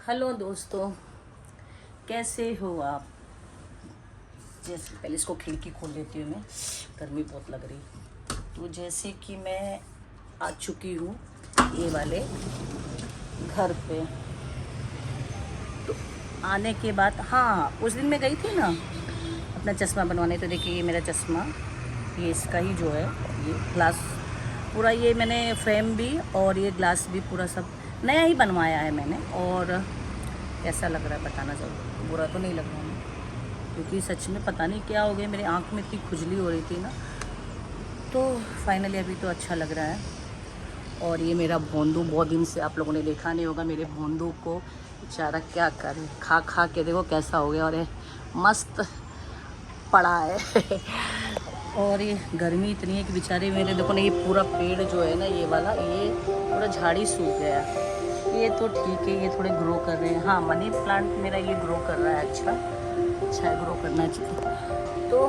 Hello दोस्तों, कैसे हो आप। जैसे पहले इसको खिड़की खोल लेती हूँ, मैं गर्मी बहुत लग रही। तो जैसे कि मैं आ चुकी हूँ ये वाले घर पे। तो आने के बाद हाँ, उस दिन मैं गई थी ना अपना चश्मा बनवाने। तो देखिए ये मेरा चश्मा, ये इसका ही जो है, ये ग्लास पूरा, ये मैंने फ्रेम भी और ये ग्लास भी पूरा सब नया ही बनवाया है मैंने। और कैसा लग रहा है बताना ज़रूर, बुरा तो नहीं लग रहा है क्योंकि सच में पता नहीं क्या हो गया, मेरी आँख में इतनी खुजली हो रही थी ना। तो फाइनली अभी तो अच्छा लग रहा है। और ये मेरा भोंदू, बहुत दिन से आप लोगों ने देखा नहीं होगा मेरे भोंदू को, बेचारा क्या करे, खा खा के देखो कैसा हो गया। और ये मस्त पड़ा है और ये गर्मी इतनी है कि बेचारे मेरे देखो ना, ये पूरा पेड़ जो है ना, ये वाला, ये पूरा झाड़ी सूख गया। ये तो ठीक है, ये थोड़े ग्रो कर रहे हैं। हाँ, मनी प्लांट मेरा ये ग्रो कर रहा है, अच्छा है, ग्रो करना चाहिए। तो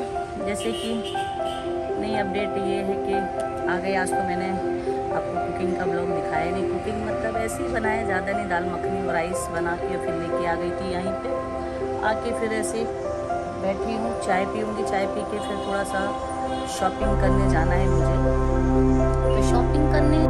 जैसे कि नई अपडेट ये है कि आ गई। आज तो मैंने आपको कुकिंग का ब्लॉग दिखाया नहीं। कुकिंग मतलब ऐसे ही बनाया, ज़्यादा नहीं, दाल मखनी और राइस बना के फिर लेके आ गई थी यहीं पे। आके फिर ऐसे बैठी हूँ, चाय पीऊँगी, चाय पी के फिर थोड़ा सा शॉपिंग करने जाना है मुझे। तो शॉपिंग करने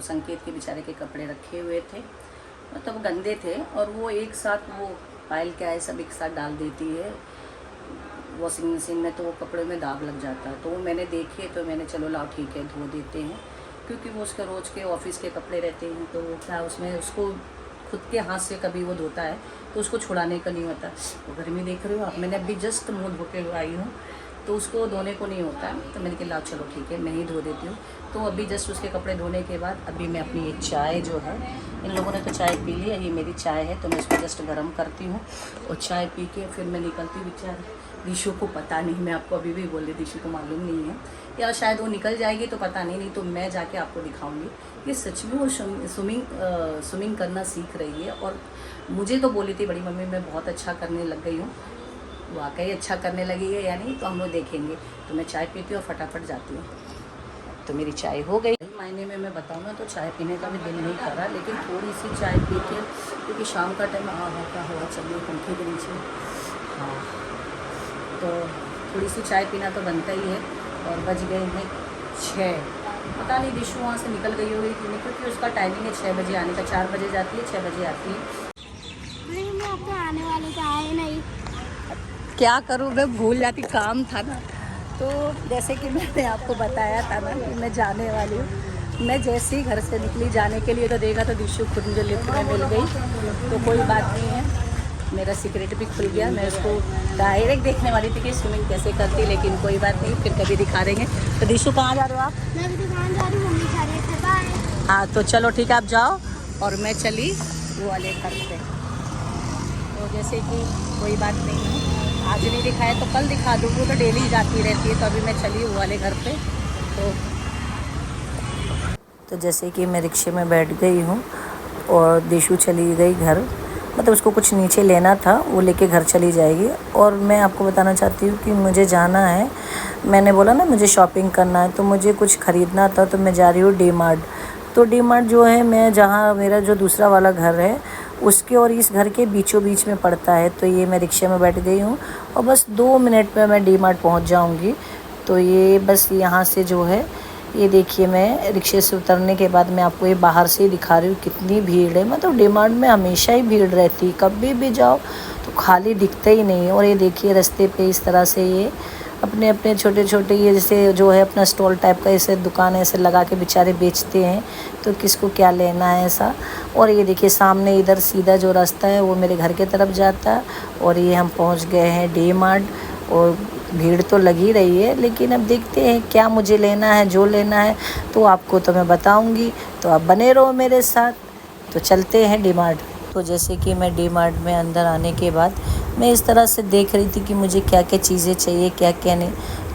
संकेत के बेचारे के कपड़े रखे हुए थे, मतलब गंदे थे, और वो एक साथ वो पायल क्या है, सब एक साथ डाल देती है वॉशिंग मशीन में, तो वो कपड़े में दाग लग जाता है। तो वो मैंने देखे, तो मैंने चलो लाओ ठीक है धो देते हैं, क्योंकि वो उसके रोज़ के ऑफिस के कपड़े रहते हैं। तो क्या उसमें उसको खुद के हाथ से कभी वो धोता है तो उसको छुड़ाने का नहीं होता। वो गर्मी देख रहे हो आप, मैंने अभी जस्ट मुँह धो के आई हूँ, तो उसको धोने को नहीं होता है। तो मैंने कहा लाओ चलो ठीक है, मैं ही धो देती हूँ। तो अभी जस्ट उसके कपड़े धोने के बाद अभी मैं अपनी एक चाय जो है, इन लोगों ने तो चाय पी ली है, ये मेरी चाय है, तो मैं इसको जस्ट गर्म करती हूँ और चाय पी के फिर मैं निकलती हूँ। बेचारे दिशु को पता नहीं, मैं आपको अभी भी बोल रही, दिशु को मालूम नहीं है, या शायद वो निकल जाएगी तो पता नहीं तो मैं जाके आपको दिखाऊंगी। ये सच में वो स्विमिंग करना सीख रही है। और मुझे तो बोली थी बड़ी मम्मी मैं बहुत अच्छा करने लग गई हूँ, वाकई अच्छा करने लगी है या नहीं तो हम लोग देखेंगे। तो मैं चाय पीती हूँ और फटाफट जाती हूँ। तो मेरी चाय हो गई। मायने में मैं बताऊँ ना तो चाय पीने का भी दिल नहीं कर रहा, लेकिन थोड़ी सी चाय पी के, क्योंकि शाम का टाइम क्या हुआ, चलिए पंखे के नीचे, हाँ, तो थोड़ी सी चाय पीना तो बनता ही है। और बज गए हैं 6, पता नहीं दिशु वहाँ से निकल गई होगी कि नहीं, क्योंकि उसका टाइमिंग है 6 बजे आने का, 4 बजे जाती है, 6 बजे आती है। तो आने वाले तो आए नहीं, क्या करूँ, मैं भूल जाती, काम था ना। तो जैसे कि मैंने आपको बताया था ना कि मैं जाने वाली हूँ। मैं जैसे ही घर से निकली जाने के लिए तो देखा तो दिशु खुद मुझे लिफ्ट में मिल गई। तो कोई बात नहीं है, मेरा सीक्रेट भी खुल गया। मैं उसको डायरेक्ट देखने वाली थी कि स्विमिंग कैसे करती, लेकिन कोई बात नहीं, फिर कभी दिखा देंगे। तो दिशु कहाँ जा रहे हो आप? मैं भी दुकान जा रही हूँ, मम्मी खा रही है, बाय। हाँ तो चलो ठीक है, आप जाओ और मैं चली वो वाले घर पे। तो जैसे कि कोई बात नहीं है, आज नहीं दिखाया तो कल दिखा दूँ, वो तो डेली जाती रहती है। तो अभी मैं चली वो वाले घर पे। तो जैसे कि मैं रिक्शे में बैठ गई हूँ और दिशु चली गई घर, मतलब उसको कुछ नीचे लेना था, वो लेके घर चली जाएगी। और मैं आपको बताना चाहती हूँ कि मुझे जाना है, मैंने बोला ना मुझे शॉपिंग करना है, तो मुझे कुछ ख़रीदना था, तो मैं जा रही हूँ डी मार्ट। तो डी मार्ट जो है, मैं जहाँ मेरा जो दूसरा वाला घर है उसके और इस घर के बीचों बीच में पड़ता है। तो ये मैं रिक्शे में बैठ गई हूँ और बस 2 मिनट में मैं डी मार्ट पहुँच जाऊँगी। तो ये बस यहाँ से जो है ये देखिए, मैं रिक्शे से उतरने के बाद मैं आपको ये बाहर से ही दिखा रही हूँ कितनी भीड़ है। मतलब डी-मार्ट में हमेशा ही भीड़ रहती है, कभी भी जाओ तो खाली दिखते ही नहीं है। और ये देखिए रास्ते पे इस तरह से ये अपने अपने छोटे छोटे ये जैसे जो है अपना स्टॉल टाइप का ऐसे दुकान ऐसे लगा के बेचारे बेचते हैं, तो किसको क्या लेना है ऐसा। और ये देखिए सामने इधर सीधा जो रास्ता है वो मेरे घर के तरफ जाता है। और ये हम पहुंच गए हैं डी-मार्ट। और भीड़ तो लगी रही है, लेकिन अब देखते हैं क्या मुझे लेना है। जो लेना है तो आपको तो मैं बताऊंगी, तो आप बने रहो मेरे साथ। तो चलते हैं डी-मार्ट। तो जैसे कि मैं डी-मार्ट में अंदर आने के बाद मैं इस तरह से देख रही थी कि मुझे क्या क्या चीज़ें चाहिए, क्या क्या नहीं।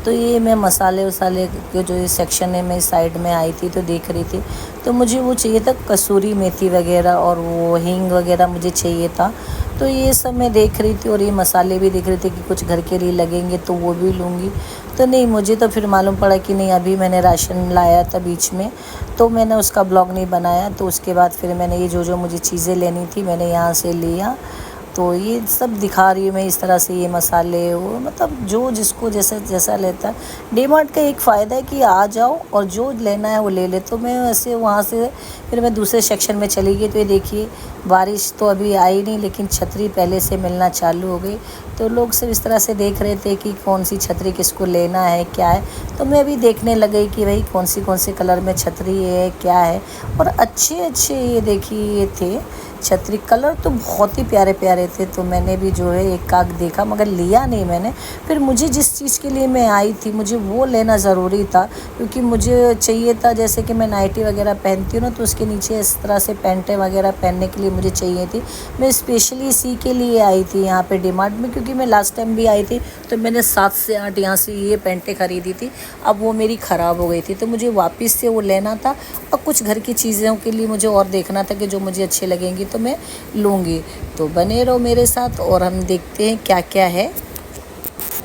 तो ये मैं मसाले वसाले के जो ये सेक्शन है मैं साइड में आई थी तो देख रही थी। तो मुझे वो चाहिए था कसूरी मेथी वगैरह और वो हींग वगैरह मुझे चाहिए था। तो ये सब मैं देख रही थी और ये मसाले भी देख रही थी कि कुछ घर के लिए लगेंगे तो वो भी लूँगी। तो नहीं, मुझे तो फिर मालूम पड़ा कि नहीं, अभी मैंने राशन लाया था बीच में, तो मैंने उसका ब्लॉग नहीं बनाया। तो उसके बाद फिर मैंने ये जो जो मुझे चीज़ें लेनी थी मैंने यहाँ से लिया। तो ये सब दिखा रही हूँ मैं इस तरह से, ये मसाले वो मतलब जो जिसको जैसा जैसा लेता है। डी-मार्ट का एक फ़ायदा है कि आ जाओ और जो लेना है वो ले ले। तो मैं वैसे वहाँ से फिर मैं दूसरे सेक्शन में चली गई। तो ये देखिए बारिश तो अभी आई नहीं, लेकिन छतरी पहले से मिलना चालू हो गई। तो लोग सब इस तरह से देख रहे थे कि कौन सी छतरी किसको लेना है क्या है। तो मैं भी देखने लग गई कि भाई कौन से कलर में छतरी है क्या है। और अच्छे अच्छे ये देखिए ये थे छतरी, कलर तो बहुत ही प्यारे प्यारे थे। तो मैंने भी जो है एक आग देखा, मगर लिया नहीं मैंने। फिर मुझे जिस चीज़ के लिए मैं आई थी मुझे वो लेना ज़रूरी था, क्योंकि मुझे चाहिए था जैसे कि मैं नाइटी वगैरह पहनती हूँ ना, तो उसके नीचे इस तरह से पैंटें वगैरह पहनने के लिए मुझे चाहिए थी। मैं स्पेशली इसी के लिए आई थी यहाँ पे डी-मार्ट में, क्योंकि मैं लास्ट टाइम भी आई थी तो मैंने 7 से 8 यहाँ से ये पैंटें ख़रीदी थी। अब वो मेरी ख़राब हो गई थी तो मुझे वापस से वो लेना था। और कुछ घर की चीज़ों के लिए मुझे और देखना था कि जो मुझे अच्छी लगेंगी तो मैं लूँगी। तो बने रहो मेरे साथ और हम देखते हैं क्या क्या है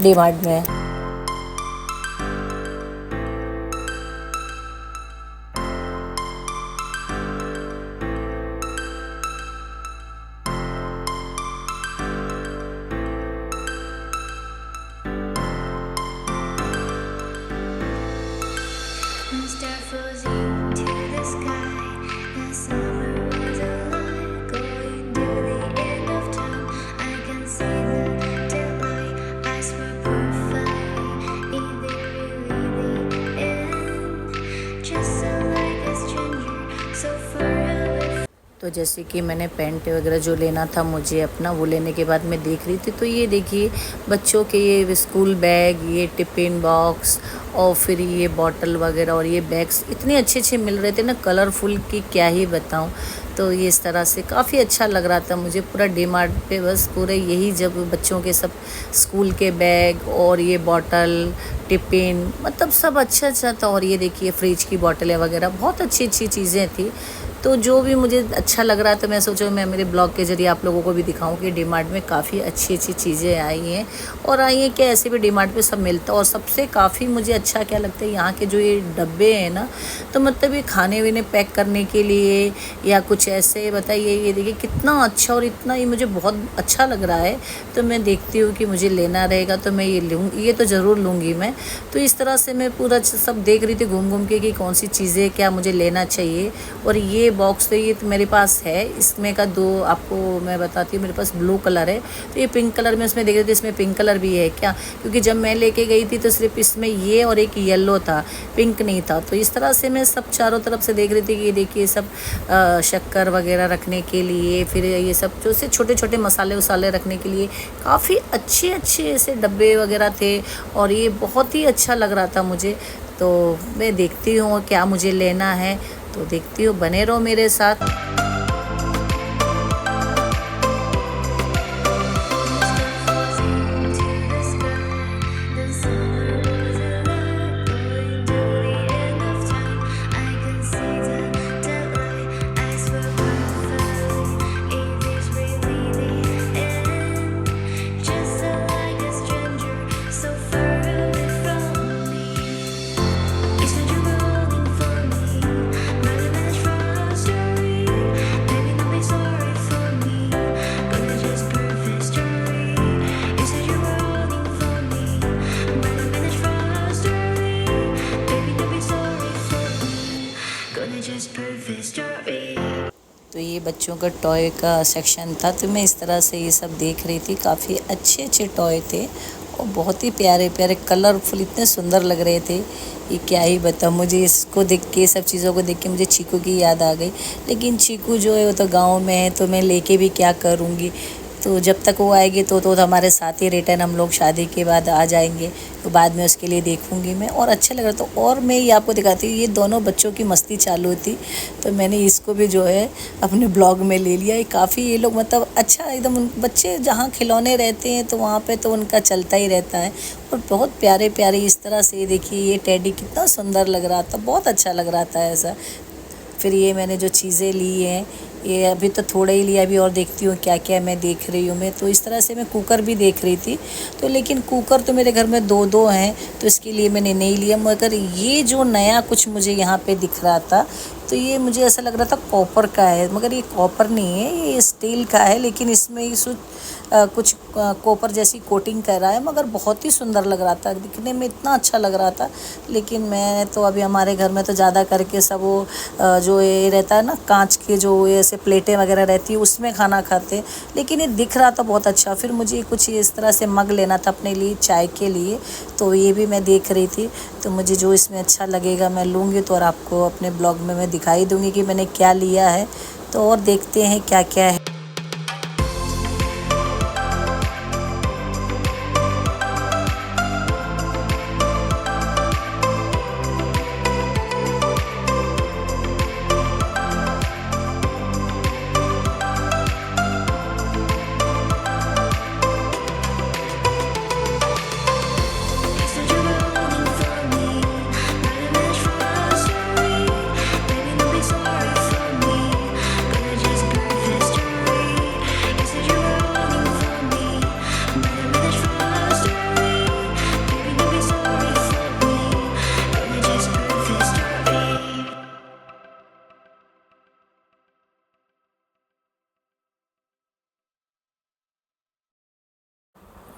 डी-मार्ट में। Start floating to the sky. The summer was alive, going to the end of time. I can see the daylight. Eyes were perfect. Is it really the end? Just so like a stranger, so far away. तो जैसे कि मैंने pant वगैरह जो लेना था मुझे अपना, वो लेने के बाद मैं देख रही थी। तो ये देखिए बच्चों के ये स्कूल बैग, ये टिफ़िन बॉक्स और फिर ये बॉटल वगैरह और ये बैग्स इतने अच्छे अच्छे मिल रहे थे ना, कलरफुल की क्या ही बताऊं। तो ये इस तरह से काफ़ी अच्छा लग रहा था मुझे। पूरा डी-मार्ट पे बस पूरे यही जब बच्चों के सब स्कूल के बैग और ये बॉटल टिफ़िन मतलब सब अच्छा अच्छा था। और ये देखिए फ्रिज की बोतलें वगैरह बहुत अच्छी अच्छी चीज़ें थी। तो जो भी मुझे अच्छा लग रहा था मैं सोचा मैं मेरे ब्लॉग के ज़रिए आप लोगों को भी दिखाऊं कि डी-मार्ट में काफ़ी अच्छी अच्छी चीज़ें आई हैं। और आई हैं क्या, ऐसे भी डी-मार्ट पे सब मिलता है। और सबसे काफ़ी मुझे अच्छा क्या लगता है यहाँ के जो ये डब्बे हैं ना, तो मतलब ये खाने वीने पैक करने के लिए या कुछ ऐसे बताइए। ये देखिए कितना अच्छा और इतना ये मुझे बहुत अच्छा लग रहा है। तो मैं देखती हूँ कि मुझे लेना रहेगा तो मैं ये लूँ, ये तो ज़रूर लूँगी मैं। तो इस तरह से मैं पूरा सब देख रही थी घूम घूम के कि कौन सी चीज़ें क्या मुझे लेना चाहिए। और ये बॉक्स तो ये तो मेरे पास है, इसमें का 2 आपको मैं बताती हूँ। मेरे पास ब्लू कलर है, तो ये पिंक कलर में इसमें देख रही थी, इसमें पिंक कलर भी है क्या, क्योंकि जब मैं लेके गई थी तो सिर्फ इसमें ये और एक येलो था, पिंक नहीं था। तो इस तरह से मैं सब चारों तरफ से देख रही थी कि ये देखिए सब शक्कर वगैरह रखने के लिए, फिर ये सब जो से छोटे छोटे मसाले वसाले रखने के लिए काफ़ी अच्छे अच्छे ऐसे डब्बे वगैरह थे। और ये बहुत ही अच्छा लग रहा था मुझे। तो मैं देखती हूँ क्या मुझे लेना है, तो देखती हूँ, बने रहो मेरे साथ। तो ये बच्चों का टॉय का सेक्शन था, तो मैं इस तरह से ये सब देख रही थी। काफ़ी अच्छे अच्छे टॉय थे और बहुत ही प्यारे प्यारे कलरफुल, इतने सुंदर लग रहे थे। ये क्या ही बताऊँ, मुझे इसको देख के, सब चीज़ों को देख के मुझे चीकू की याद आ गई। लेकिन चीकू जो है वो तो गांव में है, तो मैं लेके भी क्या करूँगी। तो जब तक वो आएगी तो हमारे साथ ही रिटर्न हम लोग शादी के बाद आ जाएंगे, तो बाद में उसके लिए देखूंगी मैं। और अच्छा लग रहा था। और मैं ये आपको दिखाती हूँ, ये दोनों बच्चों की मस्ती चालू थी, तो मैंने इसको भी जो है अपने ब्लॉग में ले लिया। ये काफ़ी, ये लोग मतलब अच्छा एकदम, बच्चे जहाँ खिलौने रहते हैं तो वहाँ पे तो उनका चलता ही रहता है। और बहुत प्यारे प्यारे इस तरह से, देखिए ये टेडी कितना सुंदर लग रहा था, बहुत अच्छा लग रहा था ऐसा। फिर ये मैंने जो चीज़ें ली हैं, ये अभी तो थोड़ा ही लिया, अभी और देखती हूँ क्या क्या मैं देख रही हूँ। मैं तो इस तरह से मैं कुकर भी देख रही थी, तो लेकिन कुकर तो मेरे घर में दो हैं, तो इसके लिए मैंने नहीं लिया। मगर ये जो नया कुछ मुझे यहाँ पे दिख रहा था, तो ये मुझे ऐसा लग रहा था कॉपर का है, मगर ये कॉपर नहीं है, ये स्टील का है। लेकिन इसमें ये कुछ कॉपर जैसी कोटिंग कर रहा है, मगर बहुत ही सुंदर लग रहा था, दिखने में इतना अच्छा लग रहा था। लेकिन मैं तो अभी हमारे घर में तो ज़्यादा करके सब वो जो ये रहता है ना, कांच के जो ऐसे प्लेटें वगैरह रहती है, उसमें खाना खाते। लेकिन ये दिख रहा था बहुत अच्छा। फिर मुझे कुछ इस तरह से मग लेना था अपने लिए, चाय के लिए, तो ये भी मैं देख रही थी। तो मुझे जो इसमें अच्छा लगेगा मैं लूँगी, तो और आपको अपने ब्लॉग में मैं दिखाई दूँगी कि मैंने क्या लिया है। तो और देखते हैं क्या क्या है।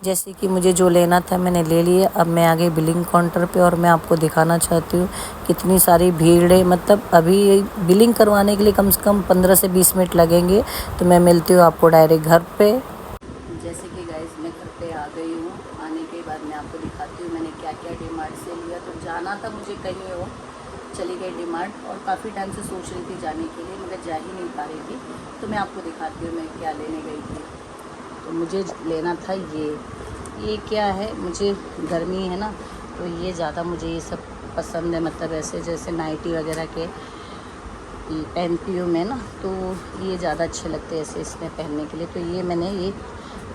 जैसे कि मुझे जो लेना था मैंने ले लिया। अब मैं आ गई बिलिंग काउंटर पे, और मैं आपको दिखाना चाहती हूँ कितनी सारी भीड़ है। मतलब अभी बिलिंग करवाने के लिए कम से कम 15 से 20 मिनट लगेंगे। तो मैं मिलती हूँ आपको डायरेक्ट घर पे। जैसे कि गाइस मैं घर पे आ गई हूँ। आने के बाद मैं आपको दिखाती हूँ मैंने क्या क्या डीमार्ट से लिया। तो जाना था मुझे कहीं और, चली गई डीमार्ट, और काफ़ी टाइम से सोच रही थी जाने के लिए, मगर जा ही नहीं पा रही थी। तो मैं आपको दिखाती हूँ मैं क्या लेने गई थी। तो मुझे लेना था ये क्या है, मुझे गर्मी है ना, तो ये ज़्यादा मुझे ये सब पसंद है। मतलब ऐसे जैसे नाइटी वगैरह के पहनती हूँ मैं ना, तो ये ज़्यादा अच्छे लगते हैं ऐसे इसमें पहनने के लिए। तो ये मैंने ये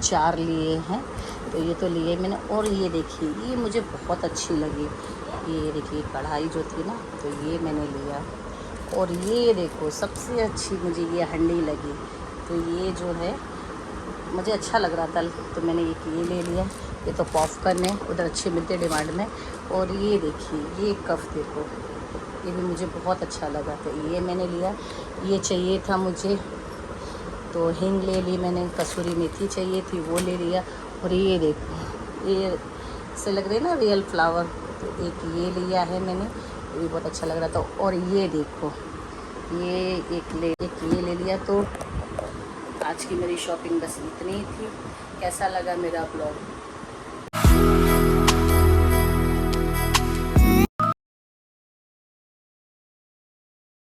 4 लिए हैं, तो ये तो लिए मैंने। और ये देखिए, ये मुझे बहुत अच्छी लगी। ये देखिए कढ़ाई जो थी ना, तो ये मैंने लिया। और ये देखो सबसे अच्छी मुझे ये हंडी लगी। तो ये जो है मुझे अच्छा लग रहा था, तो मैंने ये ले लिया। ये तो पॉपकॉर्न है, उधर अच्छे मिलते हैं डिमांड में। और ये देखिए ये कफ देखो, ये भी मुझे बहुत अच्छा लगा, तो ये मैंने लिया। ये चाहिए था मुझे, तो हींग ले ली मैंने, कसूरी मेथी चाहिए थी वो ले लिया। और ये देखो, ये से लग रही है ना रियल फ्लावर, तो एक ये लिया है मैंने, ये भी बहुत अच्छा लग रहा था। और ये देखो, ये एक ये ले लिया। तो आज की मेरी शॉपिंग बस इतनी ही थी। कैसा लगा मेरा ब्लॉग?